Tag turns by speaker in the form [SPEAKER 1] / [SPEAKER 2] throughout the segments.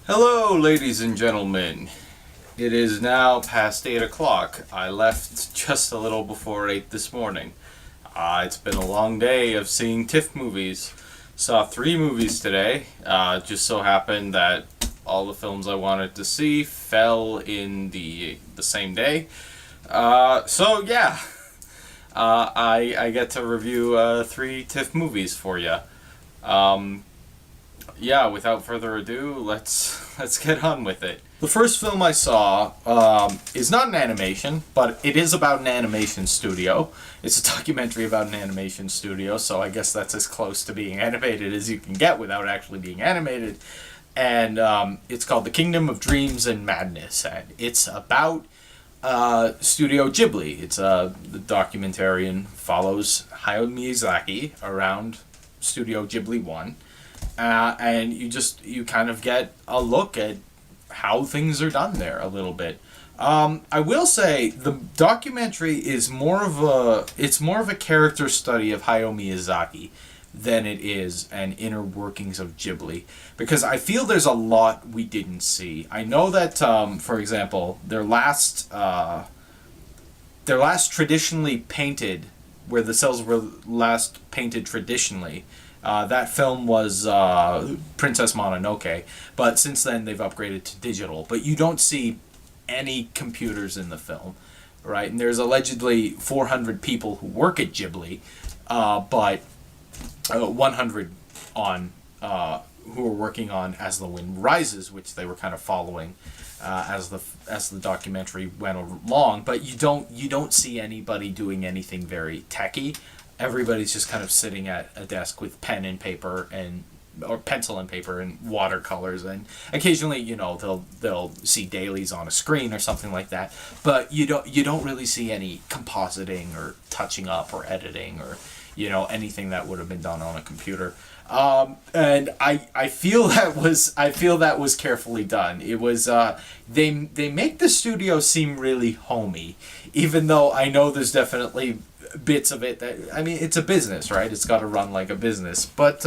[SPEAKER 1] Hello, ladies and gentlemen. It is now past 8 o'clock. I left just a little before 8 this morning. It's been a long day of seeing TIFF movies. Saw 3 movies today. Just so happened that all the films I wanted to see fell in the same day. I get to review 3 TIFF movies for you. Without further ado, let's get on with it. The first film I saw is not an animation, but it is about an animation studio. It's a documentary about an animation studio, so I guess that's as close to being animated as you can get without actually being animated. And it's called The Kingdom of Dreams and Madness, and it's about Studio Ghibli. It's the documentarian follows Hayao Miyazaki around Studio Ghibli 1. And you kind of get a look at how things are done there a little bit. I will say the documentary is more of a character study of Hayao Miyazaki than it is an inner workings of Ghibli, because I feel there's a lot we didn't see. I know that, for example, their last traditionally painted, where the cells were last painted traditionally. That film was Princess Mononoke, but since then they've upgraded to digital. But you don't see any computers in the film, right? And there's allegedly 400 people who work at Ghibli, but 100 on who are working on As the Wind Rises, which they were kind of following as the documentary went along. But you don't see anybody doing anything very techy. Everybody's just kind of sitting at a desk with pen and paper or pencil and paper and watercolors, and occasionally, they'll see dailies on a screen or something like that. But you don't really see any compositing or touching up or editing or anything that would have been done on a computer. And I feel that was carefully done. It was they make the studio seem really homey, even though I know there's definitely bits of it that, it's a business, right? It's got to run like a business. But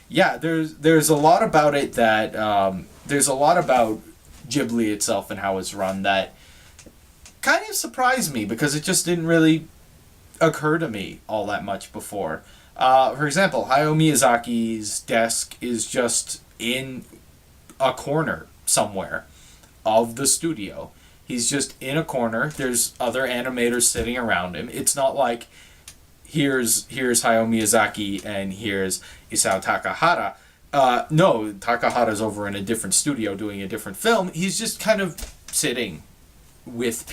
[SPEAKER 1] there's a lot about it that there's a lot about Ghibli itself and how it's run that kind of surprised me, because it just didn't really occur to me all that much before. For example, Hayao Miyazaki's desk is just in a corner somewhere of the studio. He's just in a corner. There's other animators sitting around him. It's not like here's Hayao Miyazaki and here's Isao Takahata. No, Takahata's over in a different studio doing a different film. He's just kind of sitting with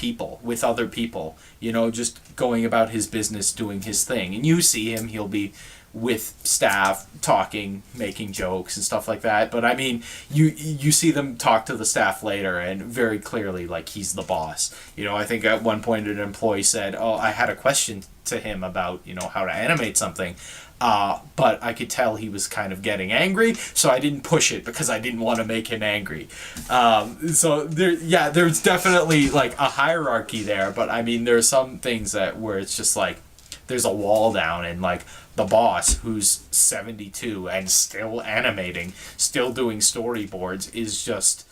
[SPEAKER 1] other people, just going about his business, doing his thing. And you see him, he'll be with staff, talking, making jokes and stuff like that. But you see them talk to the staff later, and very clearly, like, he's the boss. I think at one point an employee said, "Oh, I had a question to him about, how to animate something. But I could tell he was kind of getting angry, so I didn't push it because I didn't want to make him angry." So there's definitely like a hierarchy there, but there's some things where it's just like there's a wall down, and like the boss, who's 72 and still animating, still doing storyboards, is just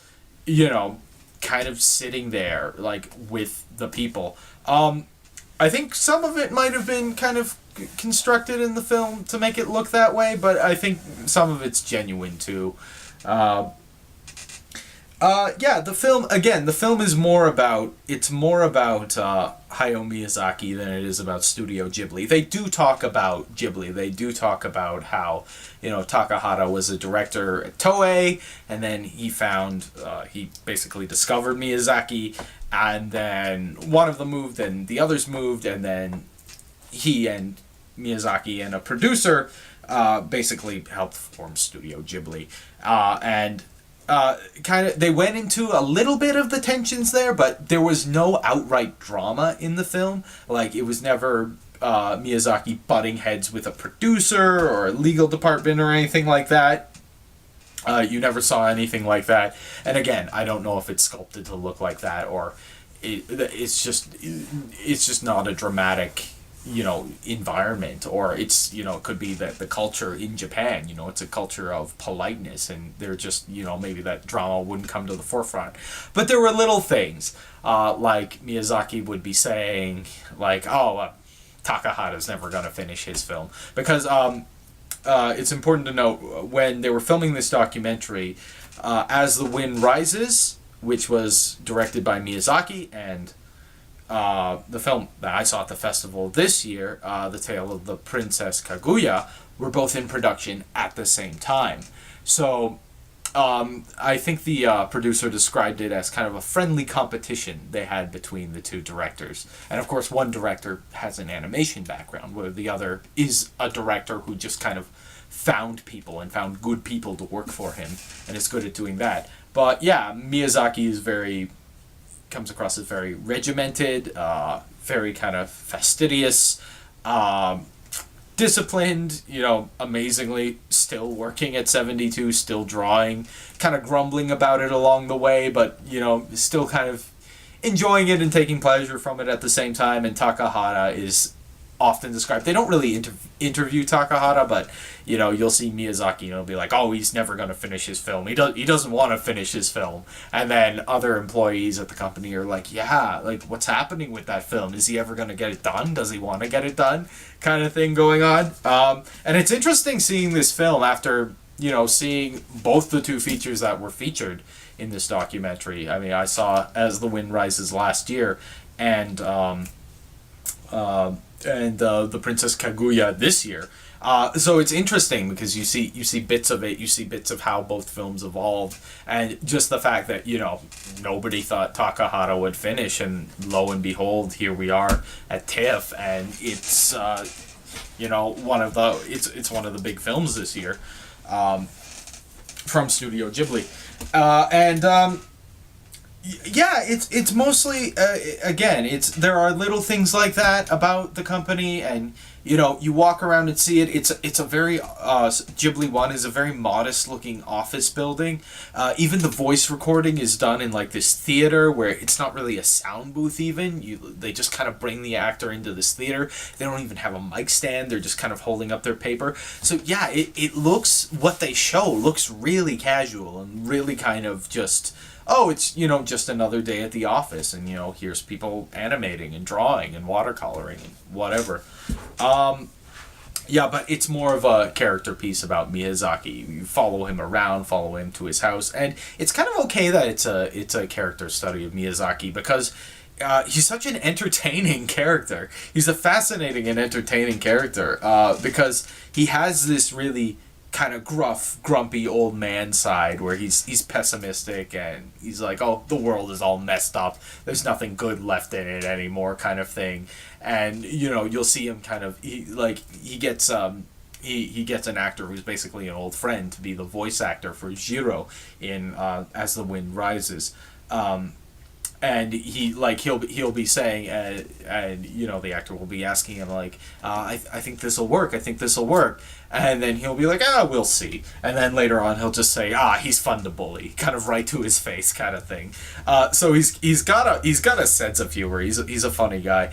[SPEAKER 1] kind of sitting there like with the people. I think some of it might have been kind of constructed in the film to make it look that way, but I think some of it's genuine too. The film is more about Hayao Miyazaki than it is about Studio Ghibli. They do talk about Ghibli. They do talk about how Takahata was a director at Toei, and then he basically discovered Miyazaki, and then one of them moved, and the others moved, and then he and Miyazaki and a producer basically helped form Studio Ghibli, they went into a little bit of the tensions there, but there was no outright drama in the film. Like, it was never Miyazaki butting heads with a producer or a legal department or anything like that. You never saw anything like that. And again, I don't know if it's sculpted to look like that, or it's just not a dramatic environment, or it's, it could be that the culture in Japan, it's a culture of politeness, and they're just, maybe that drama wouldn't come to the forefront. But there were little things, like Miyazaki would be saying, like, Takahata's never going to finish his film. Because it's important to note, when they were filming this documentary, As the Wind Rises, which was directed by Miyazaki, and the film that I saw at the festival this year, The Tale of the Princess Kaguya, were both in production at the same time. So I think the producer described it as kind of a friendly competition they had between the two directors. And of course, one director has an animation background, where the other is a director who just kind of found people and found good people to work for him, and is good at doing that. But yeah, Miyazaki comes across as very regimented, very kind of fastidious, disciplined, amazingly still working at 72, still drawing, kind of grumbling about it along the way, but, still kind of enjoying it and taking pleasure from it at the same time. And Takahata is often described. They don't really interview Takahata, but you'll see Miyazaki, be like, oh, he's never going to finish his film. He doesn't want to finish his film. And then other employees at the company are like, yeah, like, what's happening with that film? Is he ever going to get it done? Does he want to get it done? Kind of thing going on. And it's interesting seeing this film after seeing both the two features that were featured in this documentary. I mean, I saw As the Wind Rises last year, and the Princess Kaguya this year. So it's interesting because you see bits of it, you see bits of how both films evolved, and just the fact that nobody thought Takahata would finish, and lo and behold, here we are at TIFF, and it's one of the big films this year, from Studio Ghibli, yeah, it's mostly again, there are little things like that about the company, and you walk around and see it. It's a very Ghibli One is a very modest looking office building. Even the voice recording is done in like this theater where it's not really a sound booth. They just kind of bring the actor into this theater. They don't even have a mic stand. They're just kind of holding up their paper. So yeah, it looks, what they show looks really casual and really kind of just, oh, it's, just another day at the office, and, here's people animating and drawing and watercoloring and whatever. Yeah, but it's more of a character piece about Miyazaki. You follow him around, follow him to his house, and it's kind of okay that it's a character study of Miyazaki, because he's such an entertaining character. He's a fascinating and entertaining character, because he has this really kind of gruff, grumpy old man side where he's pessimistic, and he's like, oh, the world is all messed up, there's nothing good left in it anymore, kind of thing. And you'll see him kind of, he gets he gets an actor who's basically an old friend to be the voice actor for Jiro in As the Wind Rises. And he'll be saying, and the actor will be asking him like, I think this will work, and then he'll be like, we'll see, and then later on he'll just say, he's fun to bully, kind of right to his face, kind of thing. So he's got a sense of humor. He's a funny guy.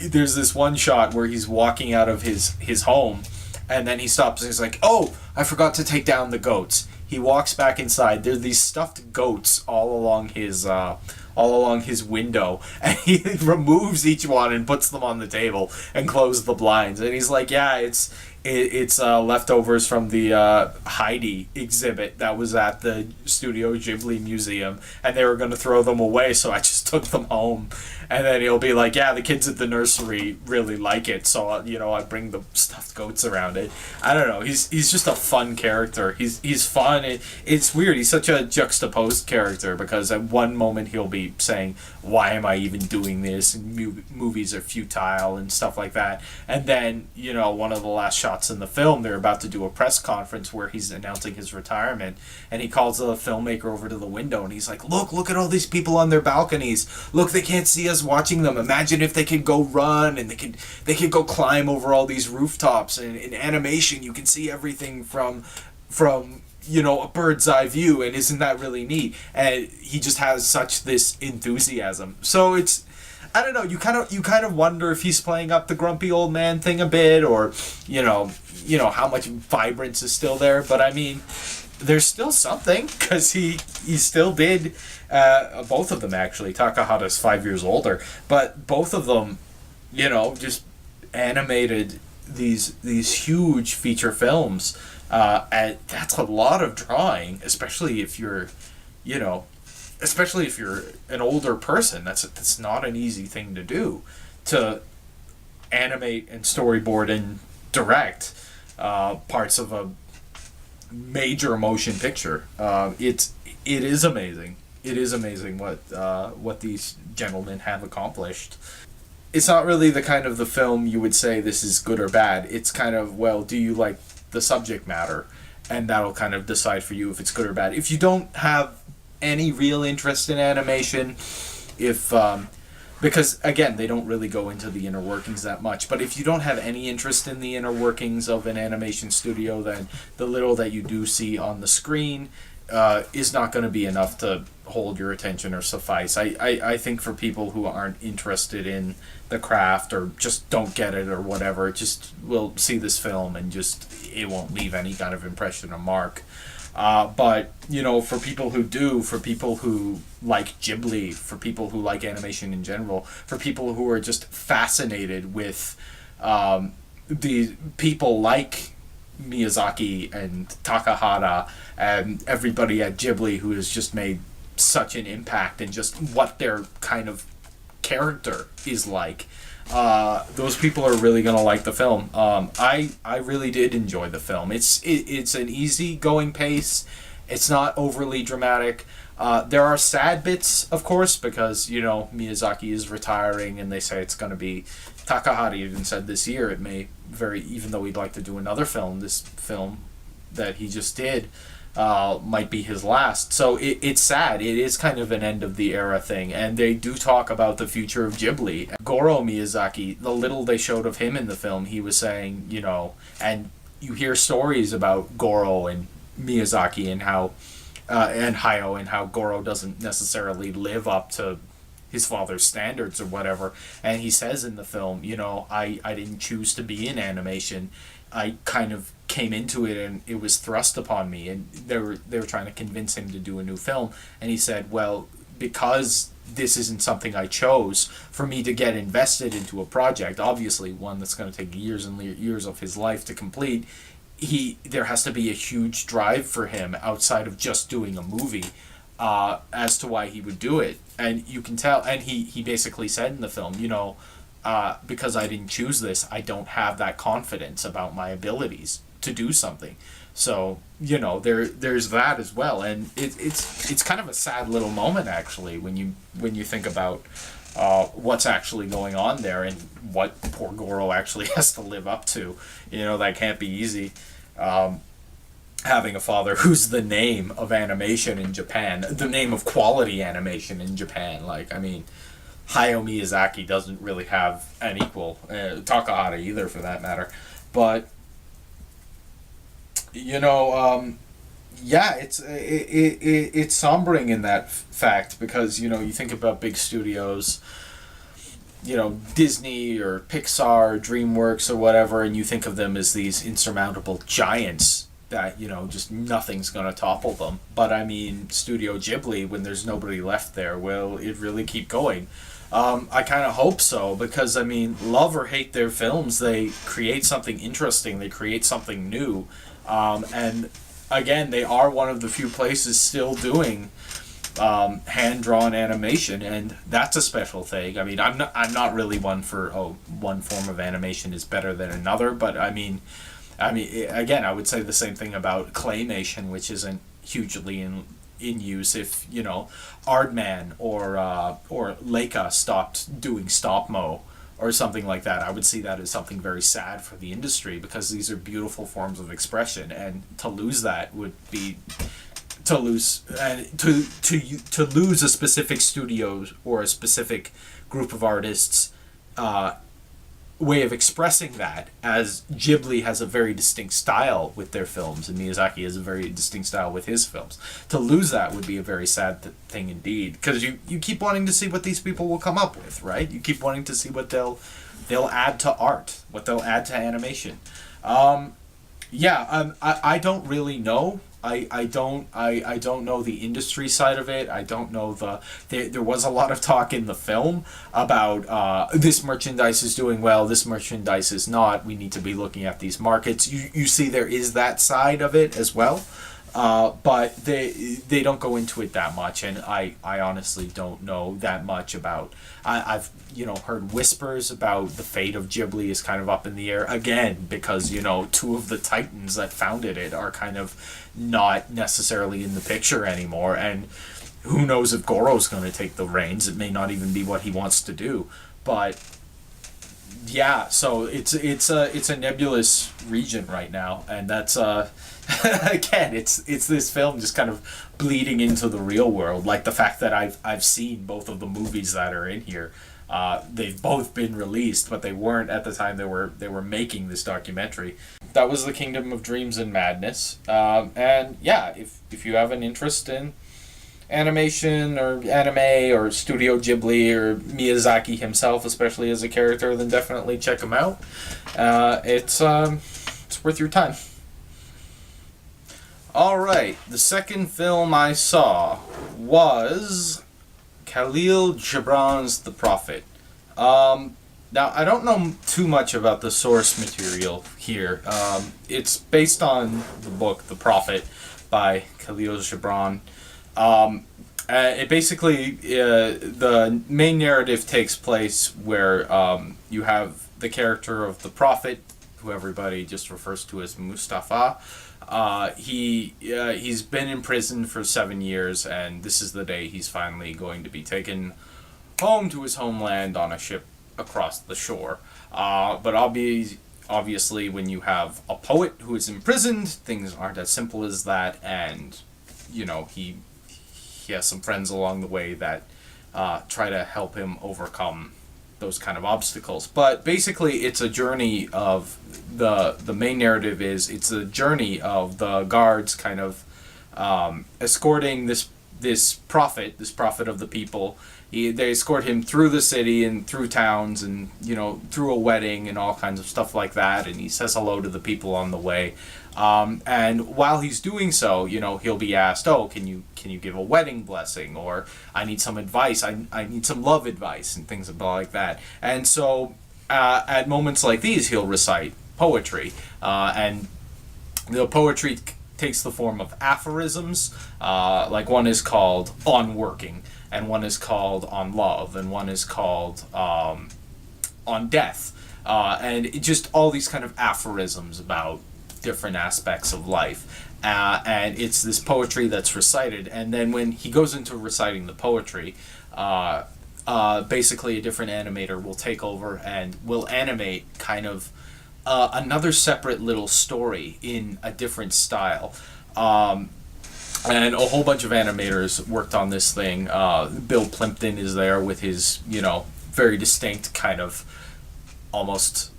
[SPEAKER 1] There's this one shot where he's walking out of his home, and then he stops and he's like, oh, I forgot to take down the goats. He walks back inside. There are these stuffed goats all along his window, and he removes each one and puts them on the table and closes the blinds. And he's like, yeah, it's leftovers from the Heidi exhibit that was at the Studio Ghibli Museum, and they were going to throw them away, so I just took them home. And then he'll be like, yeah, the kids at the nursery really like it, so I bring the stuffed goats around it. I don't know, he's just a fun character. He's fun. It's weird. He's such a juxtaposed character, because at one moment he'll be saying, why am I even doing this, and movies are futile and stuff like that. And then one of the last shots in the film, they're about to do a press conference where he's announcing his retirement, and he calls the filmmaker over to the window, and he's like, look at all these people on their balconies. Look, they can't see us watching them. Imagine if they could go run, and they could go climb over all these rooftops, and in animation you can see everything from a bird's eye view, and isn't that really neat? And he just has such this enthusiasm. So it's, I don't know. You kind of wonder if he's playing up the grumpy old man thing a bit, or how much vibrance is still there. But I mean, there's still something because he still did. Both of them actually. Takahata's 5 years older, but both of them, just animated these huge feature films. And that's a lot of drawing, especially if you're, you know, especially if you're an older person. That's not an easy thing to do, to animate and storyboard and direct parts of a major motion picture. It is amazing. It is amazing what these gentlemen have accomplished. It's not really the kind of the film you would say this is good or bad. It's kind of, well, do you like the subject matter? And that'll kind of decide for you if it's good or bad. If you don't have any real interest in animation, if because again, they don't really go into the inner workings that much, but if you don't have any interest in the inner workings of an animation studio, then the little that you do see on the screen is not going to be enough to hold your attention or suffice. I think for people who aren't interested in the craft or just don't get it or whatever, just will see this film and just it won't leave any kind of impression or mark. But, for people who do, for people who like Ghibli, for people who like animation in general, for people who are just fascinated with the people like Miyazaki and Takahata and everybody at Ghibli who has just made such an impact and just what their kind of character is like. Those people are really gonna like the film. I really did enjoy the film. It's an easy going pace. It's not overly dramatic. There are sad bits, of course, because Miyazaki is retiring, and they say it's gonna be. Takahata even said this year it may even though he'd like to do another film, this film that he just did might be his last. So it's sad. It is kind of an end of the era thing, and they do talk about the future of Ghibli. Goro Miyazaki, the little they showed of him in the film, he was saying, and you hear stories about Goro and Miyazaki and how and Hayao, and how Goro doesn't necessarily live up to his father's standards or whatever. And he says in the film, I didn't choose to be in animation. I kind of came into it and it was thrust upon me, and they were trying to convince him to do a new film, and he said, well, because this isn't something I chose, for me to get invested into a project, obviously one that's going to take years and years of his life to complete, there has to be a huge drive for him outside of just doing a movie as to why he would do it. And you can tell, and he basically said in the film, because I didn't choose this, I don't have that confidence about my abilities to do something. So there's that as well, and it's kind of a sad little moment actually when you think about what's actually going on there and what poor Goro actually has to live up to. That can't be easy. Having a father who's the name of animation in Japan, the name of quality animation in Japan. Like, I mean, Hayao Miyazaki doesn't really have an equal. Takahata either, for that matter. But it's sombering in that fact, because you think about big studios, Disney or Pixar, DreamWorks or whatever, and you think of them as these insurmountable giants that just nothing's gonna topple them. But I mean, Studio Ghibli, when there's nobody left there, will it really keep going? I kind of hope so, because I mean, love or hate their films, they create something interesting, they create something new, and again, they are one of the few places still doing hand-drawn animation, and that's a special thing. I mean, I'm not really one for one form of animation is better than another, but I mean, again, I would say the same thing about claymation, which isn't hugely in use. If Aardman or Leica stopped doing stop-mo or something like that, I would see that as something very sad for the industry, because these are beautiful forms of expression, and to lose that would be to lose a specific studio or a specific group of artists way of expressing that, as Ghibli has a very distinct style with their films and Miyazaki has a very distinct style with his films. To lose that would be a very sad thing indeed, because you keep wanting to see what these people will come up with, right? You keep wanting to see what they'll add to art, what they'll add to animation. I don't really know. I don't know the industry side of it. I don't know there was a lot of talk in the film about this merchandise is doing well, this merchandise is not. We need to be looking at these markets. You see there is that side of it as well. But they don't go into it that much, and I honestly don't know that much about. I've heard whispers about the fate of Ghibli is kind of up in the air again, because two of the titans that founded it are kind of not necessarily in the picture anymore, and who knows if Goro's going to take the reins. It may not even be what he wants to do, but yeah, so it's a nebulous region right now, and that's again, it's this film just kind of bleeding into the real world. Like the fact that I've seen both of the movies that are in here. They've both been released, but they weren't at the time they were making this documentary. That was The Kingdom of Dreams and Madness. And yeah, if you have an interest in animation or anime or Studio Ghibli or Miyazaki himself, especially as a character, then definitely check him out. It's worth your time. Alright, the second film I saw was Khalil Gibran's The Prophet. Now, I don't know too much about the source material here. It's based on the book The Prophet by Khalil Gibran. It basically, the main narrative takes place where you have the character of the Prophet, who everybody just refers to as Mustafa. He's been in prison for 7 years, and this is the day he's finally going to be taken home to his homeland on a ship across the shore. But obviously, when you have a poet who is imprisoned, things aren't as simple as that, and he has some friends along the way that try to help him overcome those kind of obstacles. But basically, it's a journey of the main narrative is it's a journey of the guards kind of escorting this prophet of the people. They escort him through the city and through towns and through a wedding and all kinds of stuff like that. And he says hello to the people on the way. And while he's doing so, he'll be asked, "Oh, can you give a wedding blessing?" Or "I need some advice. I need some love advice," and things like that. And so, at moments like these, he'll recite poetry, and the poetry takes the form of aphorisms. Like one is called "On Working," and one is called "On Love," and one is called "On Death," and just all these kind of aphorisms about different aspects of life, and it's this poetry that's recited. And then when he goes into reciting the poetry, basically a different animator will take over and will animate kind of another separate little story in a different style. And a whole bunch of animators worked on this thing. Bill Plimpton is there with his very distinct kind of almost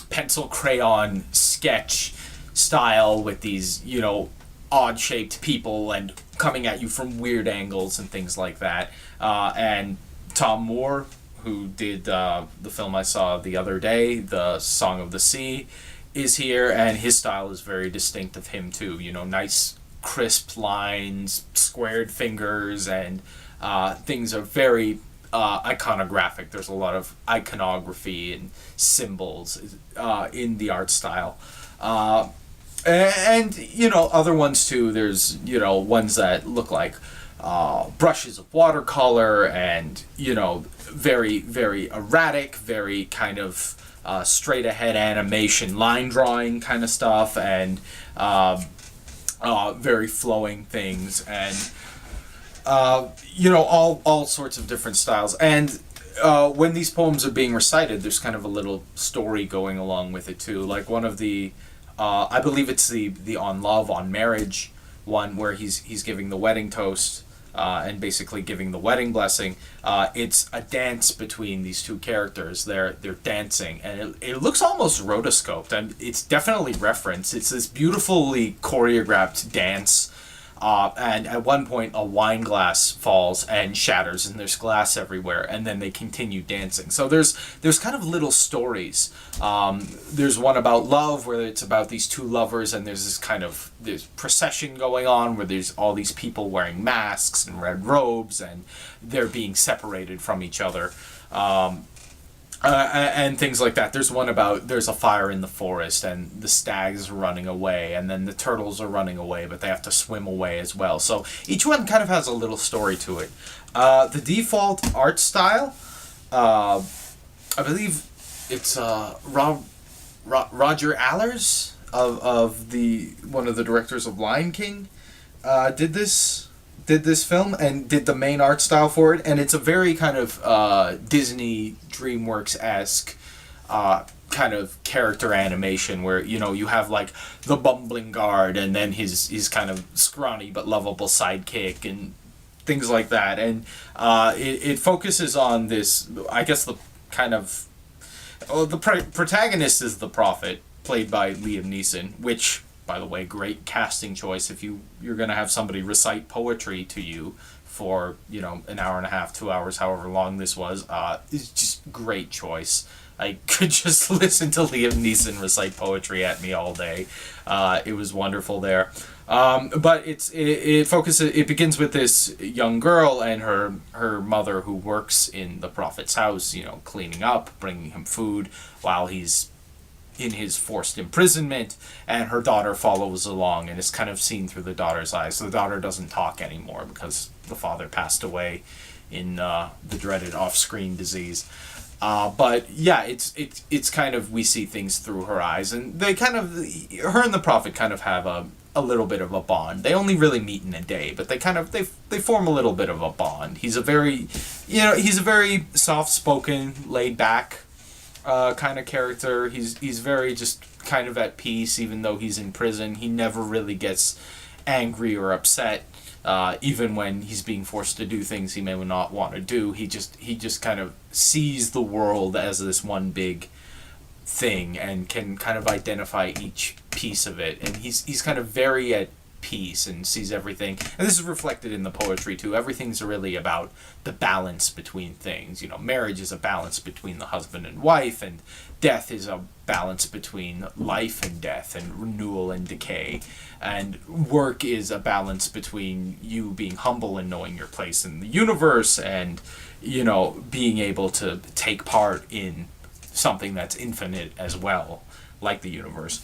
[SPEAKER 1] pencil crayon sketch style with these odd shaped people and coming at you from weird angles and things like that. And Tom Moore, who did the film I saw the other day, The Song of the Sea, is here, and his style is very distinct of him too. Nice crisp lines, squared fingers, and things are very iconographic. There's a lot of iconography and symbols in the art style. And other ones too. There's ones that look like brushes of watercolor and very, very erratic, very kind of straight ahead animation, line drawing kind of stuff, and very flowing things, and all sorts of different styles. And when these poems are being recited, there's kind of a little story going along with it too. Like one of the, I believe it's the On Love, On Marriage one, where he's giving the wedding toast. and basically giving the wedding blessing. It's a dance between these two characters. They're dancing, and it looks almost rotoscoped, and it's definitely referenced. It's this beautifully choreographed dance. And at one point, a wine glass falls and shatters, and there's glass everywhere. And then they continue dancing. So there's kind of little stories. There's one about love, where it's about these two lovers, and there's procession going on where there's all these people wearing masks and red robes, and they're being separated from each other. And things like that. There's one about there's a fire in the forest and the stags are running away, and then the turtles are running away, but they have to swim away as well. So each one kind of has a little story to it. The default art style, I believe it's Roger Allers of the one of the directors of Lion King, did this film and did the main art style for it, and it's a very kind of Disney DreamWorks-esque kind of character animation where you have like the bumbling guard and then his kind of scrawny but lovable sidekick and things like that, and it focuses on this, I guess, the kind of the protagonist is the prophet, played by Liam Neeson, which, by the way, great casting choice if you're going to have somebody recite poetry to you for, an hour and a half, 2 hours, however long this was. It's just great choice. I could just listen to Liam Neeson recite poetry at me all day. It was wonderful there. But it begins with this young girl and her mother who works in the prophet's house, cleaning up, bringing him food while he's in his forced imprisonment, and her daughter follows along and is kind of seen through the daughter's eyes. So the daughter doesn't talk anymore because the father passed away in the dreaded off-screen disease. But yeah, it's kind of, we see things through her eyes, and they kind of, her and the prophet kind of have a little bit of a bond. They only really meet in a day, but they kind of they form a little bit of a bond. He's a very soft-spoken, laid-back kind of character. He's very just kind of at peace, even though he's in prison. He never really gets angry or upset, even when he's being forced to do things he may not want to do. He just kind of sees the world as this one big thing and can kind of identify each piece of it. And he's kind of very at peace and sees everything. And this is reflected in the poetry too. Everything's really about the balance between things. Marriage is a balance between the husband and wife, and death is a balance between life and death, and renewal and decay. And work is a balance between you being humble and knowing your place in the universe, and being able to take part in something that's infinite as well, like the universe.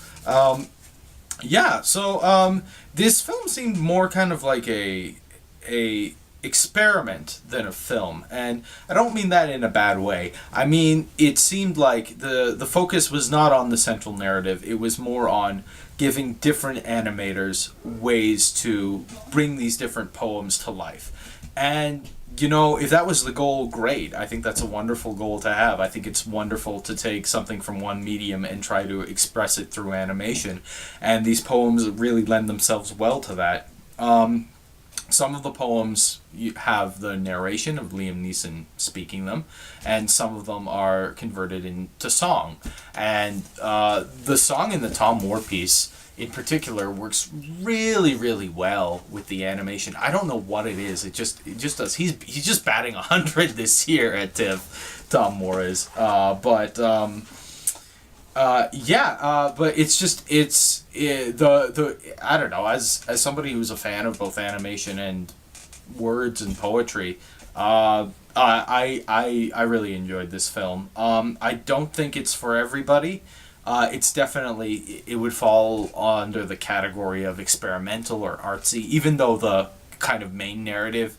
[SPEAKER 1] So this film seemed more kind of like a experiment than a film, and I don't mean that in a bad way. I mean, it seemed like the focus was not on the central narrative. It was more on giving different animators ways to bring these different poems to life. And if that was the goal, great. I think that's a wonderful goal to have. I think it's wonderful to take something from one medium and try to express it through animation. And these poems really lend themselves well to that. Some of the poems have the narration of Liam Neeson speaking them, and some of them are converted into song. And the song in the Tom Moore piece in particular works really, really well with the animation. I don't know what it is. It just does. He's just batting 100 this year at TIFF. Tom Moore is. But I don't know. As somebody who's a fan of both animation and words and poetry, I really enjoyed this film. I don't think it's for everybody. It's definitely, it would fall under the category of experimental or artsy, even though the kind of main narrative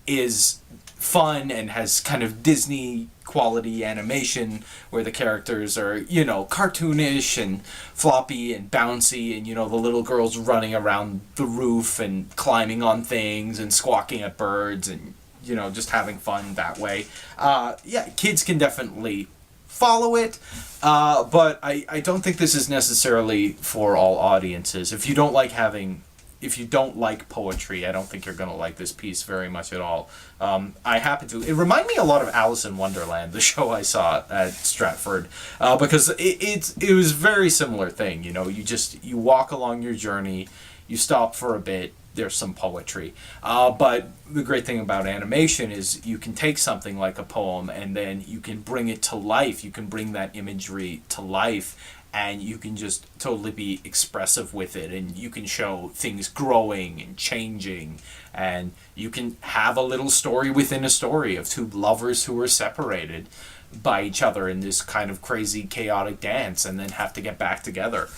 [SPEAKER 1] is fun and has kind of Disney quality animation where the characters are, cartoonish and floppy and bouncy, and, the little girls running around the roof and climbing on things and squawking at birds and, just having fun that way. Kids can definitely follow it, but I don't think this is necessarily for all audiences. If you don't like having if you don't like poetry, I don't think you're gonna like this piece very much at all. I happen to. It reminded me a lot of Alice in Wonderland, the show I saw at Stratford, because it was a very similar thing. You know, you walk along your journey, you stop for a bit. There's some poetry, but the great thing about animation is you can take something like a poem and then you can bring it to life. You can bring that imagery to life, and you can just totally be expressive with it, and you can show things growing and changing, and you can have a little story within a story of two lovers who were separated by each other in this kind of crazy chaotic dance and then have to get back together.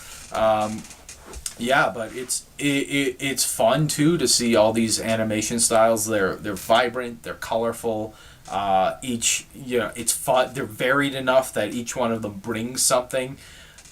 [SPEAKER 1] Yeah, but it's fun too to see all these animation styles. They're vibrant, they're colorful. It's fun. They're varied enough that each one of them brings something.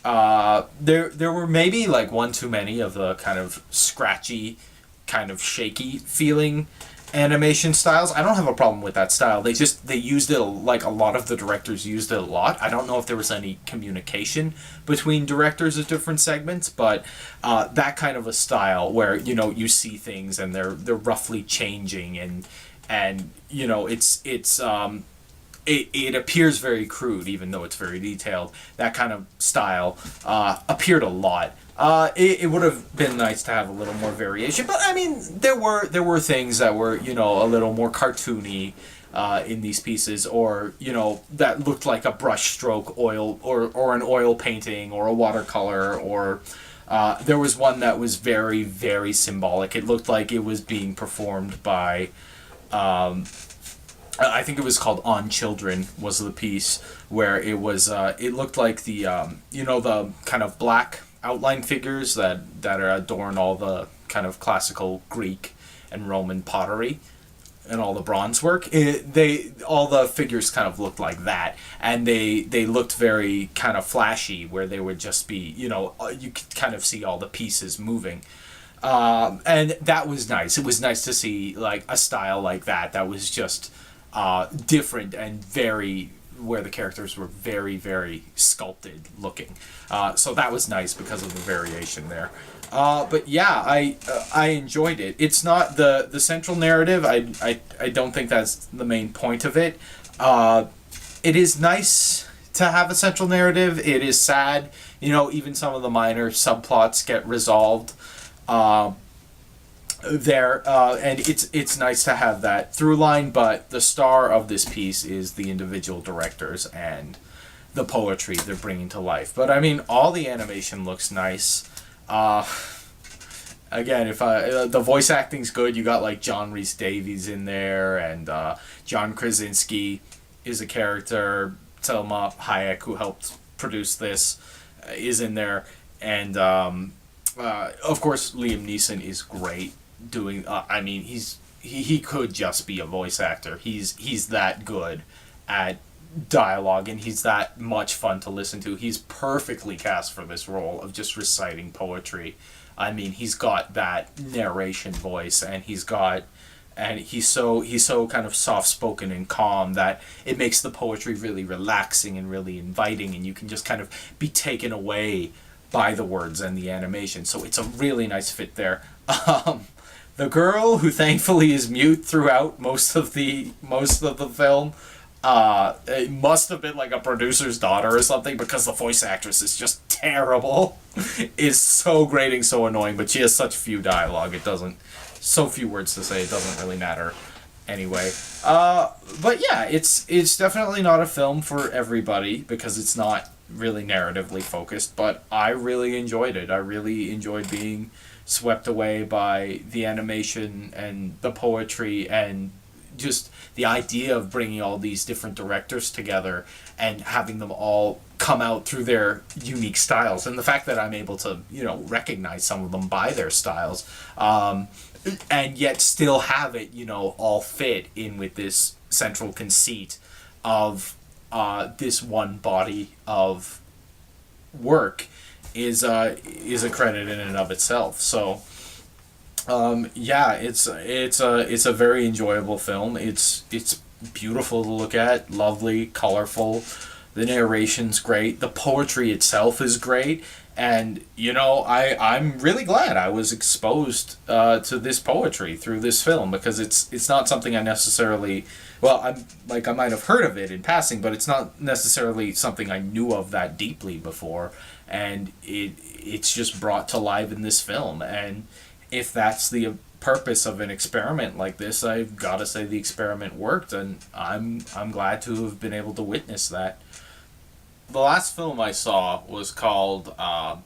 [SPEAKER 1] There were maybe like one too many of the kind of scratchy, kind of shaky feeling animation styles. I don't have a problem with that style. They used it like a lot of the directors used it a lot. I don't know if there was any communication between directors of different segments, but that kind of a style where you see things and they're roughly changing and it appears very crude even though it's very detailed. That kind of style appeared a lot. It would have been nice to have a little more variation, but I mean, there were things that were a little more cartoony in these pieces, or that looked like a brushstroke oil or an oil painting or a watercolor, or there was one that was very, very symbolic. It looked like it was being performed by. I think it was called On Children was the piece where it was. It looked like the the kind of black outline figures that adorn all the kind of classical Greek and Roman pottery and all the bronze work. All the figures kind of looked like that, and they looked very kind of flashy, where they would just be you could kind of see all the pieces moving, and that was nice. It was nice to see like a style like that was just different and very, where the characters were very, very sculpted looking. So that was nice because of the variation there. But yeah, I enjoyed it. It's not the central narrative. I don't think that's the main point of it. It is nice to have a central narrative. It is sad. Even some of the minor subplots get resolved. And it's nice to have that through line, but the star of this piece is the individual directors and the poetry they're bringing to life. But I mean, all the animation looks nice. Again, if the voice acting's good, you got like John Rhys Davies in there, and John Krasinski is a character. Selma Hayek, who helped produce this, is in there, and of course Liam Neeson is great. Doing I mean, he could just be a voice actor. He's that good at dialogue, and he's that much fun to listen to. He's perfectly cast for this role of just reciting poetry. I mean, he's got that narration voice, and he's so kind of soft spoken and calm that it makes the poetry really relaxing and really inviting, and you can just kind of be taken away by the words and the animation. So it's a really nice fit there. The girl, who thankfully is mute throughout most of the film, it must have been like a producer's daughter or something, because the voice actress is just terrible. It's so grating, so annoying, but she has such few dialogue. So few words to say, it doesn't really matter anyway. But yeah, it's definitely not a film for everybody, because it's not really narratively focused, but I really enjoyed it. I really enjoyed being swept away by the animation and the poetry, and just the idea of bringing all these different directors together and having them all come out through their unique styles, and the fact that I'm able to recognize some of them by their styles, and yet still have it all fit in with this central conceit of this one body of work is a credit in and of itself. So yeah, it's a very enjoyable film. It's beautiful to look at, lovely, colorful. The narration's great. The poetry itself is great. And I'm really glad I was exposed to this poetry through this film, because it's not something I necessarily, well, I might have heard of it in passing, but it's not necessarily something I knew of that deeply before, and it's just brought to life in this film. And if that's the purpose of an experiment like this, I've got to say the experiment worked, and I'm glad to have been able to witness that. The last film I saw was called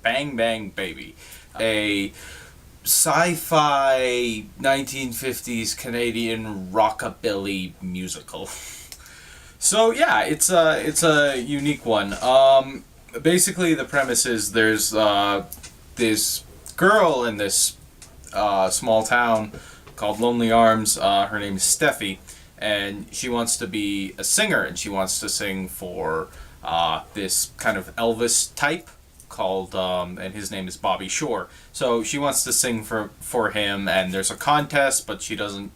[SPEAKER 1] Bang Bang Baby, a sci-fi 1950s Canadian rockabilly musical. So yeah, it's a unique one. Basically, the premise is there's this girl in this small town called Lonely Arms. Her name is Steffi, and she wants to be a singer, and she wants to sing for this kind of Elvis type called, and his name is Bobby Shore. So she wants to sing for him, and there's a contest, but she doesn't.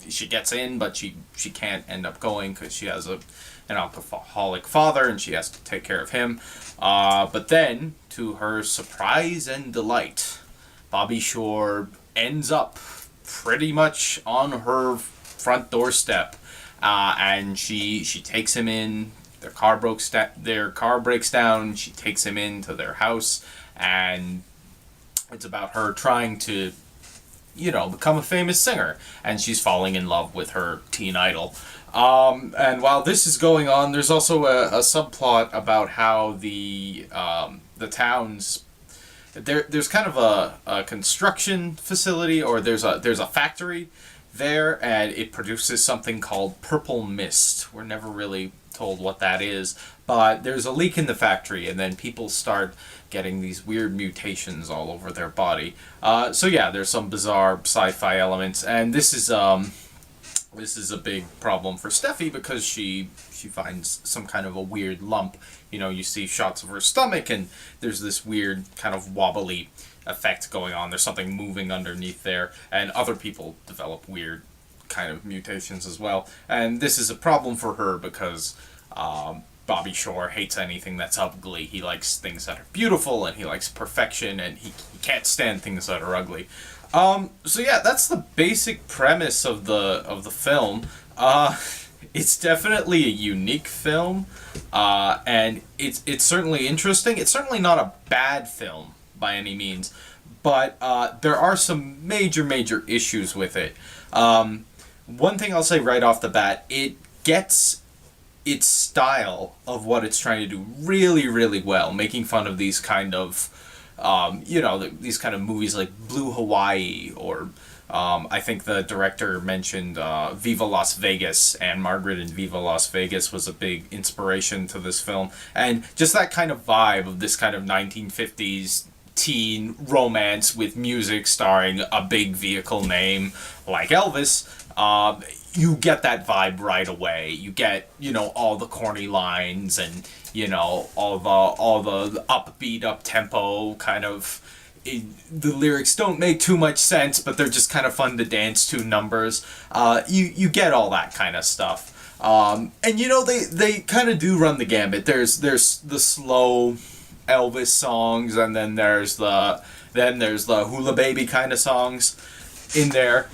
[SPEAKER 1] She gets in, but she can't end up going because she has an alcoholic father, and she has to take care of him. But then, to her surprise and delight, Bobby Shore ends up pretty much on her front doorstep, and she takes him in. Their car breaks down. She takes him into their house, and it's about her trying to, become a famous singer, and she's falling in love with her teen idol. And while this is going on, there's also a subplot about how the town's there's kind of a construction facility, or there's a factory there, and it produces something called purple mist. We're never really told what that is, but there's a leak in the factory, and then people start getting these weird mutations all over their body. So yeah, there's some bizarre sci-fi elements, and this is a big problem for Steffi, because she finds some kind of a weird lump. You see shots of her stomach, and there's this weird kind of wobbly effect going on. There's something moving underneath there, and other people develop weird kind of mutations as well. And this is a problem for her because Bobby Shore hates anything that's ugly. He likes things that are beautiful, and he likes perfection, and he can't stand things that are ugly. So yeah, that's the basic premise of the film. It's definitely a unique film, and it's certainly interesting. It's certainly not a bad film by any means, but there are some major issues with it. One thing I'll say right off the bat, it gets its style of what it's trying to do really well, making fun of these kind of, these kind of movies like Blue Hawaii, or I think the director mentioned Viva Las Vegas, and Margaret in Viva Las Vegas was a big inspiration to this film. And just that kind of vibe of this kind of 1950s teen romance with music starring a big vehicle name like Elvis. You get that vibe right away. You get, all the corny lines, and, all the upbeat, up-tempo kind of. The lyrics don't make too much sense, but they're just kind of fun to dance to numbers. You get all that kind of stuff. And they kind of do run the gambit. There's the slow Elvis songs, and then there's the Hula Baby kind of songs in there.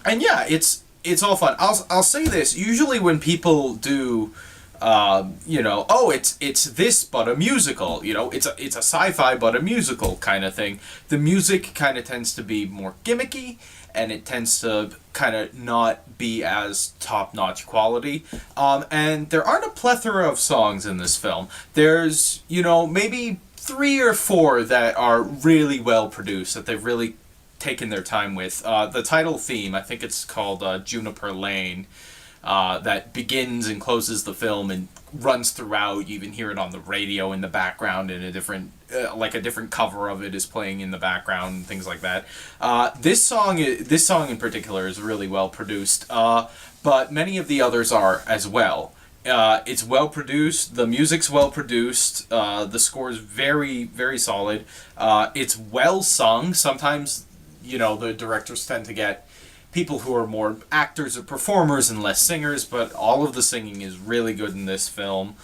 [SPEAKER 1] And yeah, it's all fun. I'll say this. Usually when people do, it's this but a musical. It's a sci-fi but a musical kind of thing. The music kind of tends to be more gimmicky, and it tends to kind of not be as top-notch quality. And there aren't a plethora of songs in this film. There's, maybe 3 or 4 that are really well produced, that they've really taken their time with. The title theme, I think it's called Juniper Lane, that begins and closes the film and runs throughout. You even hear it on the radio in the background, and a different cover of it is playing in the background, and things like that. This song in particular is really well produced, but many of the others are as well. It's well produced. The music's well produced. The score is very, very solid. It's well sung. Sometimes, the directors tend to get people who are more actors or performers and less singers, but all of the singing is really good in this film.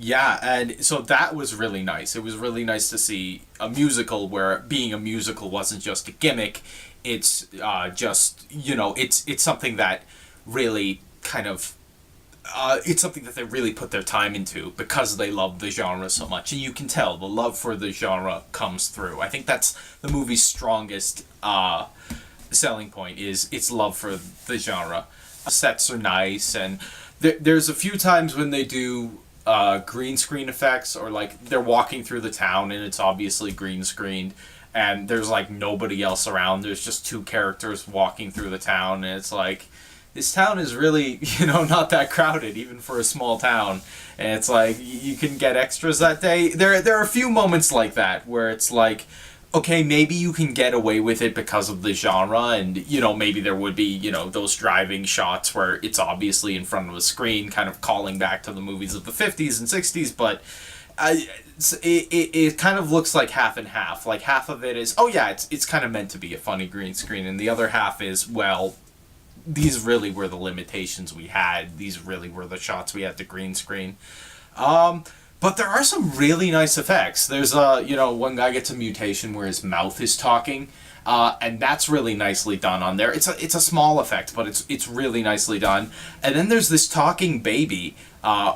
[SPEAKER 1] Yeah, and so that was really nice. It was really nice to see a musical where being a musical wasn't just a gimmick. It's just, it's something that really kind of it's something that they really put their time into because they love the genre so much, and you can tell the love for the genre comes through. I think that's the movie's strongest selling point is its love for the genre. Sets are nice, and there's a few times when they do green screen effects, or like they're walking through the town and it's obviously green screened, and there's like nobody else around. There's just two characters walking through the town, and it's like, this town is really, not that crowded, even for a small town. And it's like, you can get extras that day. There are a few moments like that where it's like, okay, maybe you can get away with it because of the genre, and, maybe there would be, those driving shots where it's obviously in front of a screen, kind of calling back to the movies of the 50s and 60s, but it kind of looks like half and half. Like, half of it is, oh yeah, it's kind of meant to be a funny green screen, and the other half is, well, these really were the limitations we had. These really were the shots we had to green screen. But there are some really nice effects. There's one guy gets a mutation where his mouth is talking, and that's really nicely done on there. It's a small effect, but it's really nicely done. And then there's this talking baby,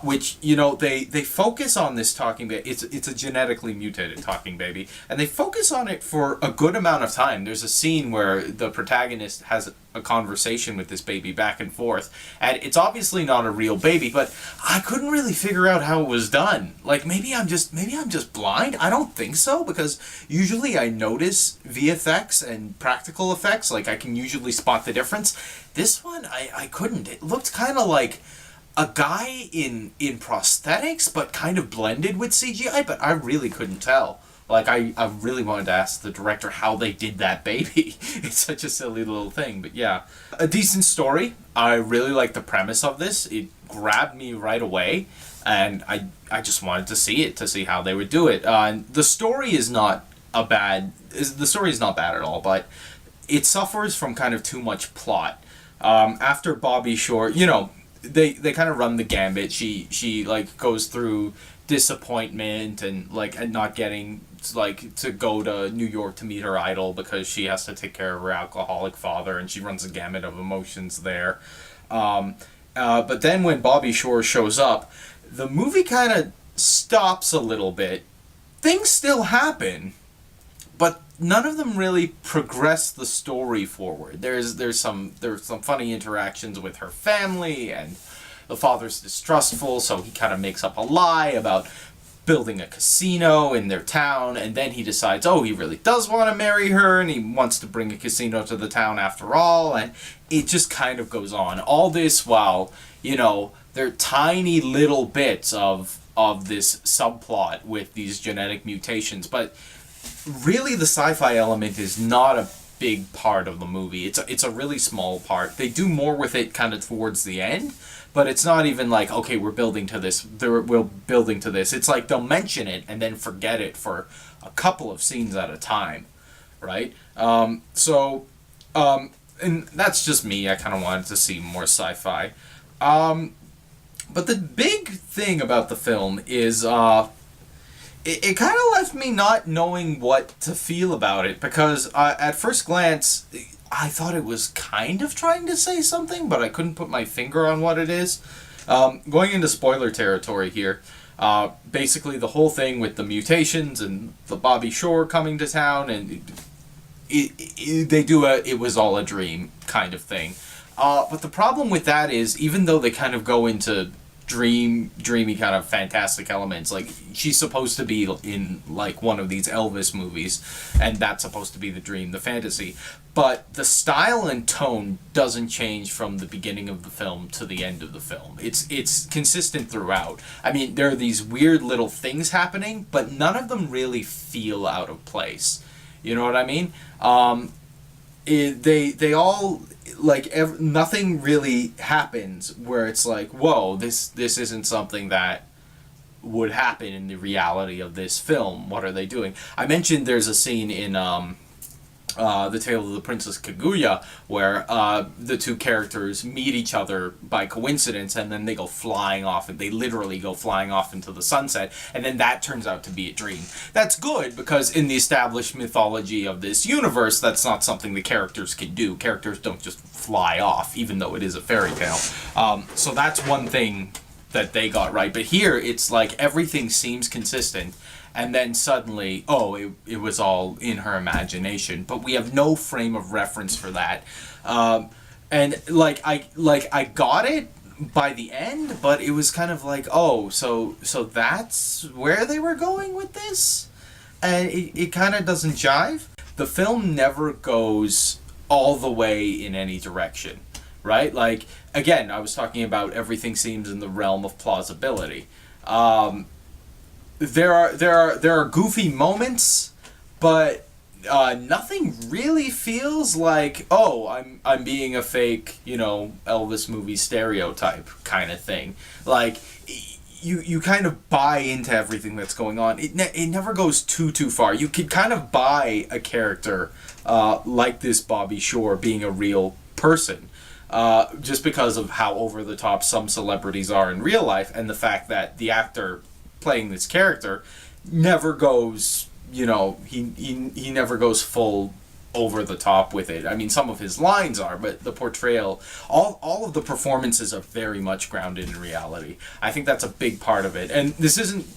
[SPEAKER 1] which they focus on this talking baby. It's a genetically mutated talking baby, and they focus on it for a good amount of time. There's a scene where the protagonist has a conversation with this baby back and forth, and it's obviously not a real baby, but I couldn't really figure out how it was done. Like, maybe I'm just blind. I don't think so, because usually I notice VFX and practical effects. Like, I can usually spot the difference. This one I couldn't. It looked kind of like a guy in prosthetics, but kind of blended with CGI, but I really couldn't tell. Like, I really wanted to ask the director how they did that baby. It's such a silly little thing, but yeah. A decent story. I really like the premise of this. It grabbed me right away, and I just wanted to see it, to see how they would do it. The story is not bad at all, but it suffers from kind of too much plot. After Bobby Shore, they kind of run the gambit. She like goes through disappointment and not getting to go to New York to meet her idol because she has to take care of her alcoholic father, and she runs a gamut of emotions there. But then when Bobby Shore shows up, the movie kind of stops a little bit. Things still happen, but none of them really progress the story forward. There's some funny interactions with her family, and the father's distrustful, so he kind of makes up a lie about building a casino in their town, and then he decides, oh, he really does want to marry her, and he wants to bring a casino to the town after all, and it just kind of goes on. All this while, they're tiny little bits of this subplot with these genetic mutations, but really the sci-fi element is not a big part of the movie. It's a really small part. They do more with it kind of towards the end, but it's not even like, okay, we're building to this. We're building to this. It's like they'll mention it and then forget it for a couple of scenes at a time, right? And that's just me. I kind of wanted to see more sci-fi. But the big thing about the film is it kind of left me not knowing what to feel about it, because at first glance, I thought it was kind of trying to say something, but I couldn't put my finger on what it is. Going into spoiler territory here, basically the whole thing with the mutations and the Bobby Shore coming to town, and they do it was all a dream kind of thing. But the problem with that is, even though they kind of go into dreamy kind of fantastic elements, like she's supposed to be in like one of these Elvis movies, and that's supposed to be the dream, the fantasy, but the style and tone doesn't change from the beginning of the film to the end of the film. It's consistent throughout. I mean, there are these weird little things happening, but none of them really feel out of place. You know what I mean? They all, like, nothing really happens where it's like, whoa, this isn't something that would happen in the reality of this film. What are they doing? I mentioned there's a scene in The Tale of the Princess Kaguya, where the two characters meet each other by coincidence, and then they go flying off, and they literally go flying off into the sunset, and then that turns out to be a dream. That's good, because in the established mythology of this universe, that's not something the characters can do. Characters don't just fly off, even though it is a fairy tale. So that's one thing that they got right. But here, it's like everything seems consistent, and then suddenly, oh, it was all in her imagination. But we have no frame of reference for that. And I got it by the end, but it was kind of like, oh, so that's where they were going with this? And it kind of doesn't jive. The film never goes all the way in any direction, right? Like, again, I was talking about everything seems in the realm of plausibility. There are goofy moments, but nothing really feels like, oh, I'm being a fake, Elvis movie stereotype kind of thing. Like, you kind of buy into everything that's going on. It never goes too far. You could kind of buy a character like this Bobby Shore being a real person. Just because of how over the top some celebrities are in real life, and the fact that the actor playing this character never goes, he never goes full over the top with it. I mean, some of his lines are, but the portrayal, all of the performances are very much grounded in reality. I think that's a big part of it. And this isn't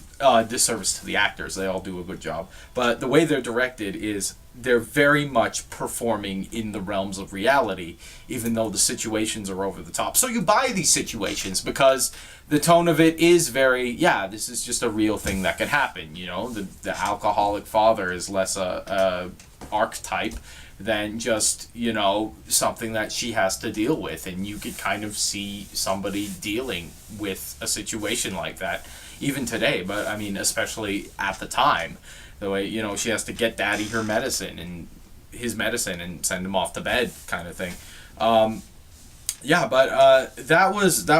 [SPEAKER 1] disservice to the actors. They all do a good job. But the way they're directed is they're very much performing in the realms of reality, even though the situations are over the top. So you buy these situations because the tone of it is very, this is just a real thing that could happen. The alcoholic father is less a archetype than just, something that she has to deal with. And you could kind of see somebody dealing with a situation like that, even today. But, I mean, especially at the time. The way, she has to get daddy her medicine and his medicine and send him off to bed kind of thing. That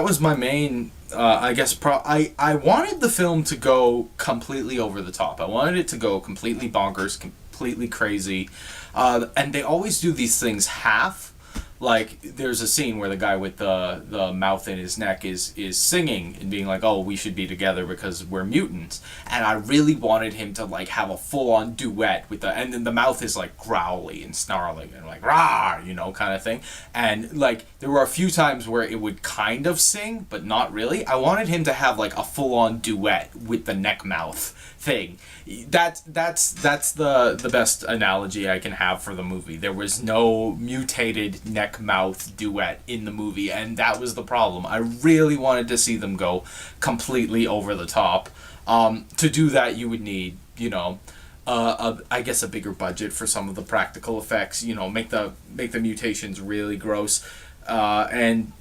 [SPEAKER 1] was my main, I guess, I wanted the film to go completely over the top. I wanted it to go completely bonkers, completely crazy. And they always do these things half. Like, there's a scene where the guy with the mouth in his neck is singing and being like, oh, we should be together because we're mutants. And I really wanted him to, like, have a full-on duet with and then the mouth is, like, growly and snarling and, like, rah, kind of thing. And, like, there were a few times where it would kind of sing, but not really. I wanted him to have, like, a full-on duet with the neck-mouth thing. That's the best analogy I can have for the movie. There was no mutated neck-mouth duet in the movie, and that was the problem. I really wanted to see them go completely over the top. To do that, you would need, I guess a bigger budget for some of the practical effects. Make the mutations really gross. And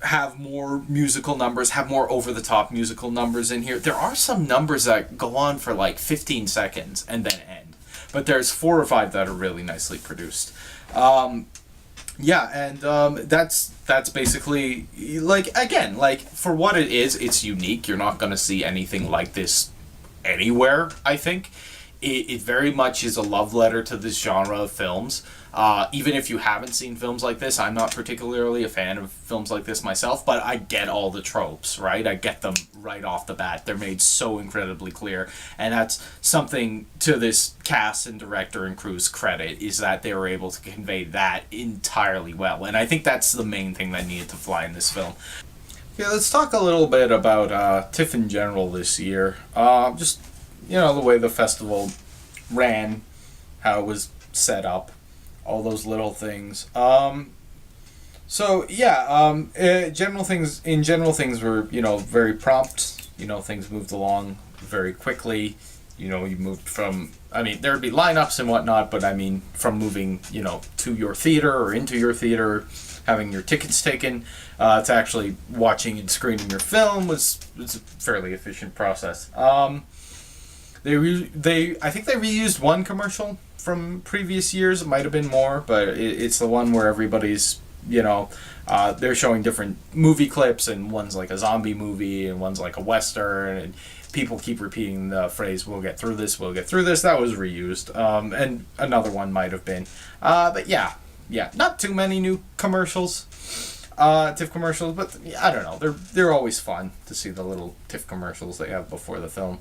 [SPEAKER 1] have more musical numbers, have more over-the-top musical numbers in here. There are some numbers that go on for like 15 seconds and then end, but there's 4 or 5 that are really nicely produced. That's basically, for what it is, it's unique. You're not going to see anything like this anywhere, I think. It very much is a love letter to this genre of films. Even if you haven't seen films like this, I'm not particularly a fan of films like this myself, but I get all the tropes, right? I get them right off the bat. They're made so incredibly clear, and that's something to this cast and director and crew's credit, is that they were able to convey that entirely well, and I think that's the main thing that needed to fly in this film. Okay, let's talk a little bit about TIFF in general this year. The way the festival ran, how it was set up, all those little things. General things were, very prompt. Things moved along very quickly. You moved from, there'd be lineups and whatnot, but from moving, to your theater or into your theater, having your tickets taken, to actually watching and screening your film was a fairly efficient process. I think they reused one commercial from previous years. It might have been more, but it's the one where everybody's, they're showing different movie clips, and one's like a zombie movie and one's like a western, and people keep repeating the phrase, we'll get through this, we'll get through this. That was reused. And another one might have been. But yeah, not too many new commercials. TIFF commercials, but I don't know. They're always fun to see the little TIFF commercials they have before the film.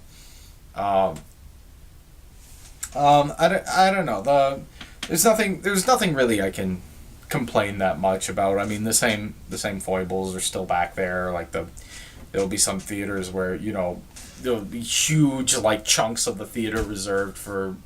[SPEAKER 1] I don't know. There's nothing really I can complain that much about. I mean, the same foibles are still back there. Like there'll be some theaters where there'll be huge like chunks of the theater reserved for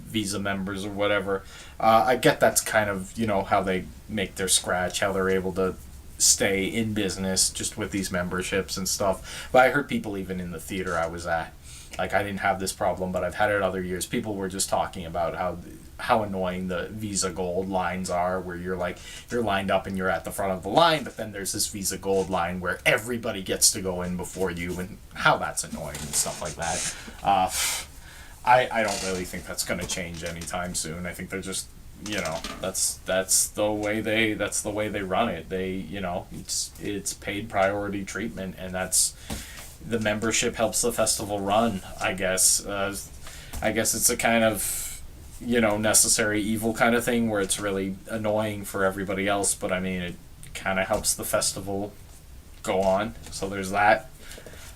[SPEAKER 1] Visa members or whatever. I get that's kind of how they make their scratch, how they're able to stay in business just with these memberships and stuff. But I heard people even in the theater I was at, like, I didn't have this problem, but I've had it other years. People were just talking about how annoying the Visa Gold lines are, where you're lined up and you're at the front of the line, but then there's this Visa Gold line where everybody gets to go in before you, and how that's annoying and stuff like that. I don't really think that's going to change anytime soon. I think they're just that's the way they run it. They it's paid priority treatment, and that's the membership helps the festival run. I guess it's a kind of necessary evil kind of thing where it's really annoying for everybody else, but I mean it kind of helps the festival go on. So there's that.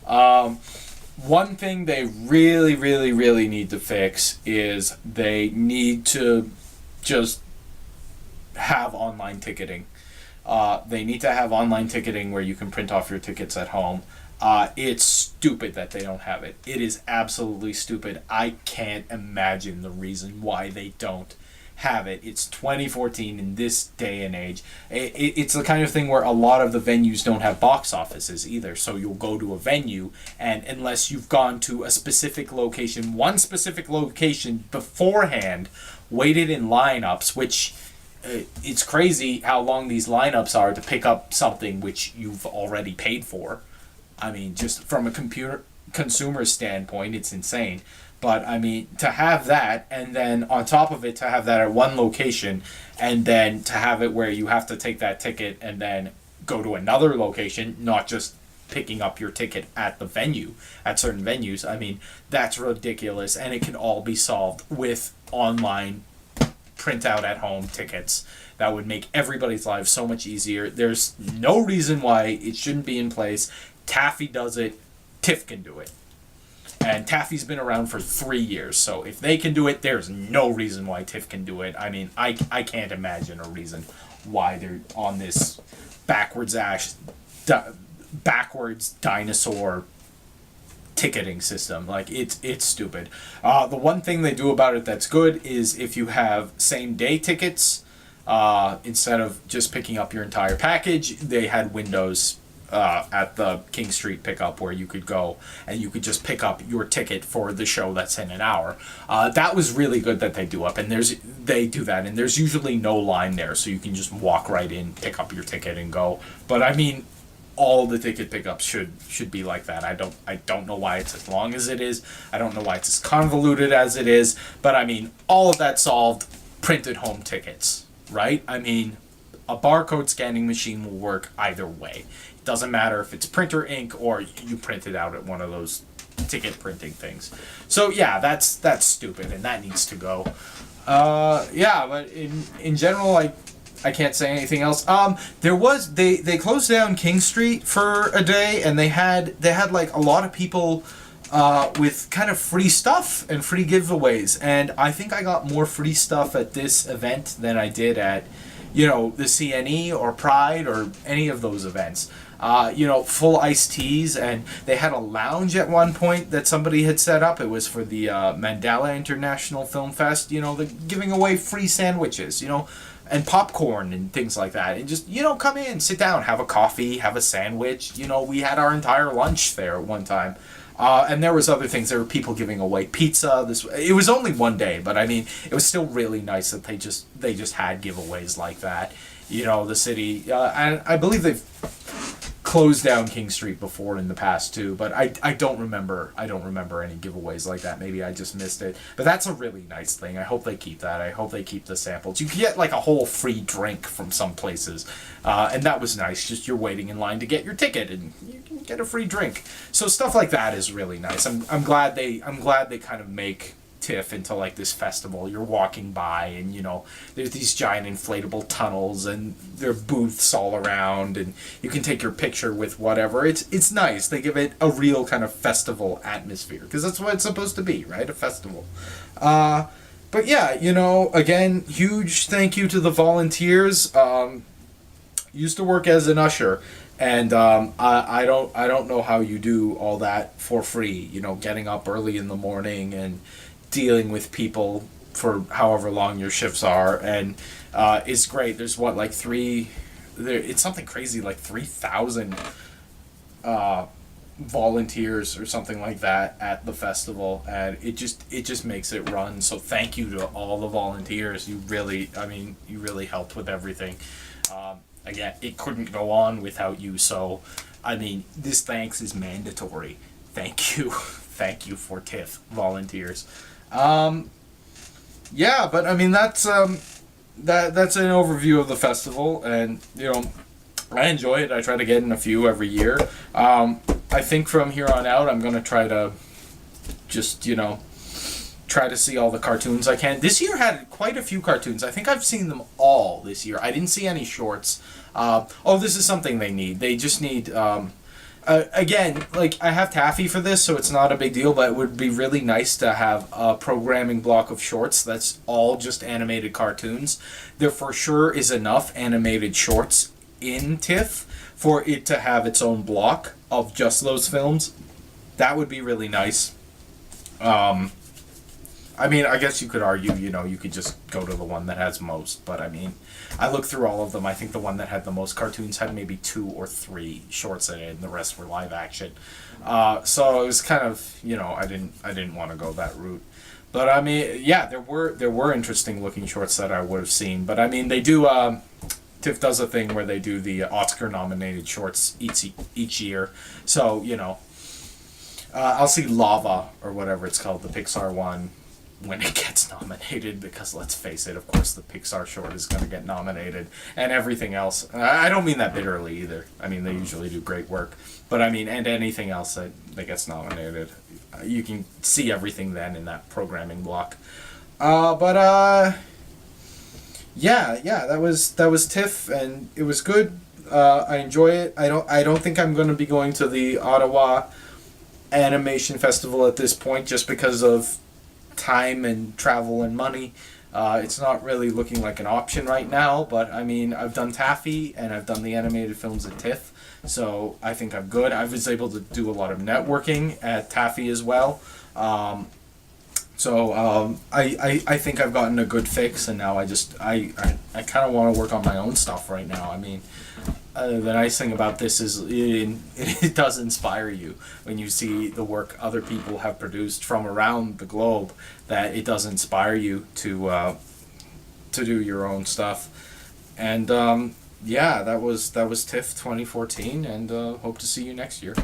[SPEAKER 1] One thing they really, really, really need to fix is they need to just have online ticketing. They need to have online ticketing where you can print off your tickets at home. It's stupid that they don't have it. It is absolutely stupid. I can't imagine the reason why they don't have it. It's 2014 in this day and age. It's the kind of thing where a lot of the venues don't have box offices either. So you'll go to a venue, and unless you've gone to a specific location, one specific location beforehand, waited in lineups, which it's crazy how long these lineups are to pick up something which you've already paid for. I mean, just from a consumer standpoint, it's insane. But I mean, to have that, and then on top of it, to have that at one location, and then to have it where you have to take that ticket and then go to another location, not just picking up your ticket at the venue, at certain venues. I mean, that's ridiculous, and it can all be solved with online printout at home tickets. That would make everybody's lives so much easier. There's no reason why it shouldn't be in place. Taffy does it. TIFF can do it. And Taffy's been around for 3 years, so if they can do it, there's no reason why TIFF can do it. I mean, I can't imagine a reason why they're on this backwards dinosaur ticketing system. Like, it's stupid. The one thing they do about it that's good is if you have same day tickets, instead of just picking up your entire package, they had windows at the King Street pickup where you could go and you could just pick up your ticket for the show that's in an hour. That was really good that they do up, and they do that, and there's usually no line there, so you can just walk right in, pick up your ticket, and go. But I mean, all the ticket pickups should be like that. I don't know why it's as long as it is. I don't know why it's as convoluted as it is. But I mean, all of that solved. Printed home tickets, right? I mean, a barcode scanning machine will work either way. It doesn't matter if it's printer ink or you print it out at one of those ticket printing things. So yeah, that's stupid, and that needs to go. Yeah, but in general, I can't say anything else. They closed down King Street for a day, and they had like a lot of people with kind of free stuff and free giveaways, and I think I got more free stuff at this event than I did at the CNE or Pride or any of those events. Full iced teas, and they had a lounge at one point that somebody had set up. It was for the Mandela International Film Fest. They're giving away free sandwiches, and popcorn and things like that. And just, come in, sit down, have a coffee, have a sandwich. We had our entire lunch there at one time. And there was other things. There were people giving away pizza. It was only one day, but I mean, it was still really nice that they just had giveaways like that. The city, and I believe they've closed down King Street before in the past too, but I don't remember any giveaways like that. Maybe I just missed it. But that's a really nice thing. I hope they keep that. I hope they keep the samples. You can get like a whole free drink from some places, and that was nice. Just you're waiting in line to get your ticket, and you can get a free drink. So stuff like that is really nice. I'm glad they kind of make TIFF into like this festival. You're walking by and there's these giant inflatable tunnels and there are booths all around and you can take your picture with whatever. It's nice. They give it a real kind of festival atmosphere because that's what it's supposed to be, right? A festival. But yeah, again, huge thank you to the volunteers. Used to work as an usher. And I don't know how you do all that for free. Getting up early in the morning and dealing with people for however long your shifts are, and it's great. There's it's something crazy like 3,000 volunteers or something like that at the festival, and it just makes it run. So thank you to all the volunteers. You really helped with everything. Again, it couldn't go on without you. So, this thanks is mandatory. Thank you. Thank you for TIFF volunteers. Yeah, but that's that's an overview of the festival, and I enjoy it. I try to get in a few every year. I think from here on out, I'm gonna try to just try to see all the cartoons I can. This year had quite a few cartoons. I think I've seen them all this year. I didn't see any shorts. This is something they need. They just need. Again, I have Taffy for this, so it's not a big deal, but it would be really nice to have a programming block of shorts that's all just animated cartoons. There for sure is enough animated shorts in TIFF for it to have its own block of just those films. That would be really nice. I guess you could argue, you could just go to the one that has most, but I looked through all of them. I think the one that had the most cartoons had maybe 2 or 3 shorts in it, and the rest were live action. So it was kind of, I didn't want to go that route. But yeah, there were interesting looking shorts that I would have seen. But they do, TIFF does a thing where they do the Oscar nominated shorts each year. So, I'll see Lava or whatever it's called, the Pixar one, when it gets nominated, because let's face it, of course the Pixar short is going to get nominated, and everything else. I don't mean that bitterly either. They usually do great work, but and anything else that gets nominated, you can see everything then in that programming block. Yeah, that was TIFF, and it was good. I enjoy it. I don't think I'm going to be going to the Ottawa Animation Festival at this point, just because of time and travel and money. It's not really looking like an option right now, but I've done Taffy and I've done the animated films at TIFF, so I think I'm good. I was able to do a lot of networking at Taffy as well. I think I've gotten a good fix, and now I kind of want to work on my own stuff right now. The nice thing about this is it does inspire you when you see the work other people have produced from around the globe, that it does inspire you to do your own stuff. And yeah, that was TIFF 2014, and hope to see you next year.